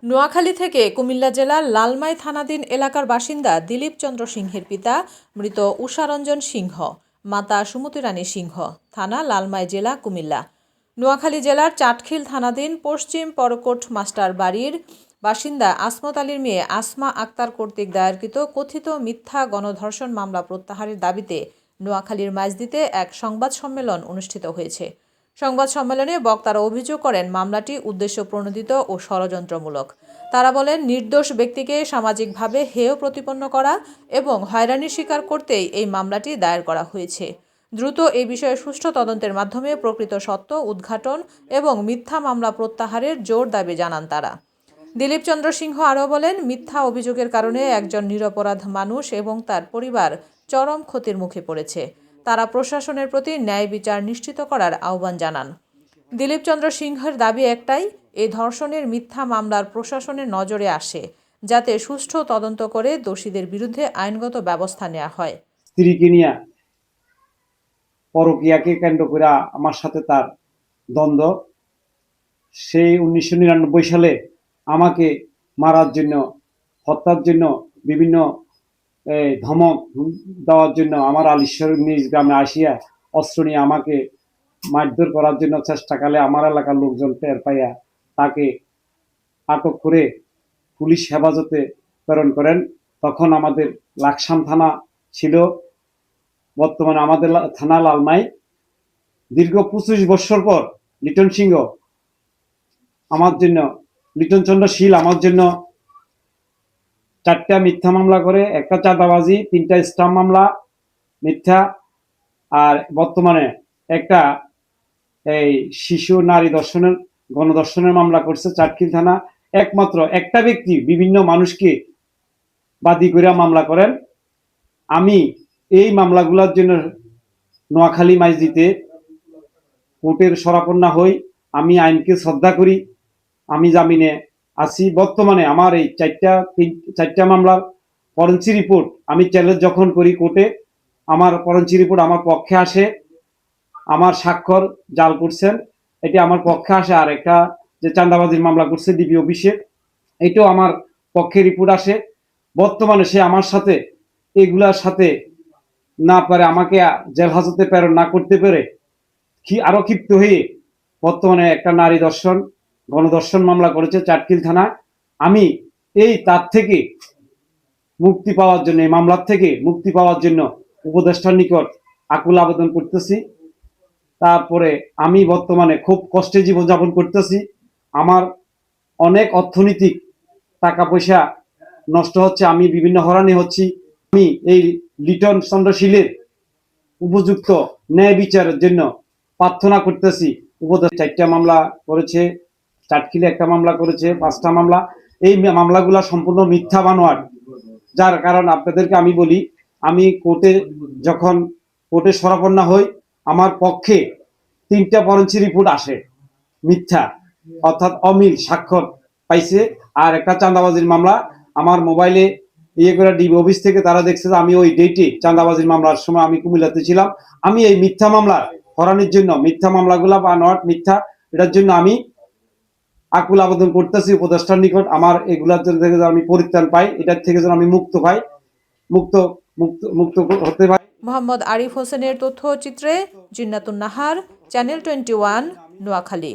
নোয়াখালী থেকে কুমিল্লা জেলার লালমাই থানাধীন এলাকার বাসিন্দা দিলীপ চন্দ্র সিংহের পিতা মৃত উষারঞ্জন সিংহ, মাতা সুমতি রানী সিংহ, থানা লালমাই, জেলা কুমিল্লা। নোয়াখালী জেলার চাটখিল থানাধীন পশ্চিম পরকোট মাস্টার বাড়ির বাসিন্দা আসমত আলীর মেয়ে আসমা আক্তার কর্তৃক দায়েরকৃত কথিত মিথ্যা গণধর্ষণ মামলা প্রত্যাহারের দাবিতে নোয়াখালীর মাইজদীতে এক সংবাদ সম্মেলন অনুষ্ঠিত হয়েছে। সংবাদ সম্মেলনে বক্তারা অভিযোগ করেন মামলাটি উদ্দেশ্যপ্রণোদিত ও ষড়যন্ত্রমূলক। তারা বলেন, নির্দোষ ব্যক্তিকে সামাজিকভাবে হেয় প্রতিপন্ন করা এবং হয়রানির শিকার করতেই এই মামলাটি দায়ের করা হয়েছে। দ্রুত এই বিষয়ে সুষ্ঠু তদন্তের মাধ্যমে প্রকৃত সত্য উদ্ঘাটন এবং মিথ্যা মামলা প্রত্যাহারের জোর দাবি জানান তারা। দিলীপ চন্দ্র সিংহ আরও বলেন, মিথ্যা অভিযোগের কারণে একজন নিরপরাধ মানুষ এবং তার পরিবার চরম ক্ষতির মুখে পড়েছে। তারা প্রশাসনের প্রতি ন্যায় বিচার নিশ্চিত করার আহ্বান জানান। দিলীপ চন্দ্র সিংহের দাবি একটাই, এই ধর্ষণের মিথ্যা মামলার প্রশাসনের নজরে আসে, যাতে সুষ্ঠু তদন্ত করে দোষীদের বিরুদ্ধে আইনগত ব্যবস্থা নেওয়া হয়। স্ত্রীকে নিয়ে পরকীয়াকে কেন্দ্র করে আমার সাথে তার দ্বন্দ্ব। সেই 1999 সালে আমাকে মারার জন্য, হত্যার জন্য, বিভিন্ন ধমক দেওয়ার জন্য আমার আলিশ্বর নিজ গ্রামে আসিয়া অস্ত্র নিয়ে আমাকে মারধর করার জন্য চেষ্টাকালে আমার এলাকার লোকজন টের পাইয়া তাকে আটক করে পুলিশ হেফাজতে প্রেরণ করেন। তখন আমাদের লাকসাম থানা ছিল, বর্তমানে আমাদের থানা লালমাই। দীর্ঘ 25 বছর পর লিটন সিংহ আমার জন্য, লিটন চন্দ্র শীল আমার জন্য 4টা মিথ্যা মামলা করে, একটা চাঁদাবাজি, 3টা স্টাম্প মামলা মিথ্যা, আর বর্তমানে একটা এই শিশু নারী দর্শনের গণধর্ষণের মামলা করছে চাটখিল থানা। একমাত্র একটা ব্যক্তি বিভিন্ন মানুষকে বাদী করে মামলা করেন। আমি এই মামলাগুলোর জন্য নোয়াখালী মাইজদীতে কোর্টের শরণাপন্ন হই। আমি আইনকে শ্রদ্ধা করি, আমি জামিনে আছি। বর্তমানে আমার এই 4টা মামলার ফরেন্সিক রিপোর্ট আমি চ্যালেঞ্জ যখন করি কোর্টে, আমার ফরেন্সিক রিপোর্ট আমার পক্ষে আসে। আমার স্বাক্ষর জাল করছেন, এটি আমার পক্ষে আসে। আর একটা যে চাঁদাবাজির মামলা করছে ডিবি অফিসে, এটাও আমার পক্ষে রিপোর্ট আসে। বর্তমানে সে আমার সাথে এগুলার সাথে না পারে, আমাকে জেল হাজতে প্রেরণ না করতে পেরে আরো ক্ষিপ্ত হয়ে বর্তমানে একটা নারী দর্শন গণধর্ষণ মামলা করেছে চাটখিল থানায়। আমি এই তার থেকে মুক্তি পাওয়ার জন্য, এই মামলার থেকে মুক্তি পাওয়ার জন্য উপদেষ্টার নিকট আকুল আবেদন করতেছি। তারপরে আমি বর্তমানে খুব কষ্টে জীবনযাপন করতেছি। আমার অনেক অর্থনৈতিক টাকা পয়সা নষ্ট হচ্ছে, আমি বিভিন্ন হয়রানি হচ্ছি। আমি এই লিটন চন্দ্র শীলের উপযুক্ত ন্যায় বিচারের জন্য প্রার্থনা করতেছি। উপদেষ্টা 4টা মামলা করেছে, চাটখিলে একটা মামলা করেছে, 5টা মামলা। এই মামলাগুলা সম্পূর্ণ মিথ্যা বানোয়াট। যার কারণ আপনাদেরকে আমি বলি, আমি যখন কোর্টে শরণাপন্ন হই, আমার পক্ষে 3টা ফরেন্সিক রিপোর্ট আসে মিথ্যা, অর্থাৎ অমিল স্বাক্ষর পাইছে। আর একটা চাঁদাবাজির মামলা আমার মোবাইলে করে ডিবি অফিস থেকে তারা দেখছে যে আমি ওই ডেটে চাঁদাবাজির মামলার সময় আমি কুমিল্লাতে ছিলাম। আমি এই মিথ্যা মামলা হরানির জন্য, মিথ্যা মামলাগুলা বা নট মিথ্যা, এটার জন্য আমি আকুল আবেদন করতেছি উপদেষ্টার নিকট। আমার এগুলার থেকে যেন আমি পরিত্রাণ পাই, এটার থেকে যেন আমি মুক্ত পাই, মুক্ত মুক্ত মুক্ত হতে পারি। মোহাম্মদ আরিফ হোসেনের তথ্যচিত্রে জিন্নাতুন নাহার, চ্যানেল 21, নোয়াখালী।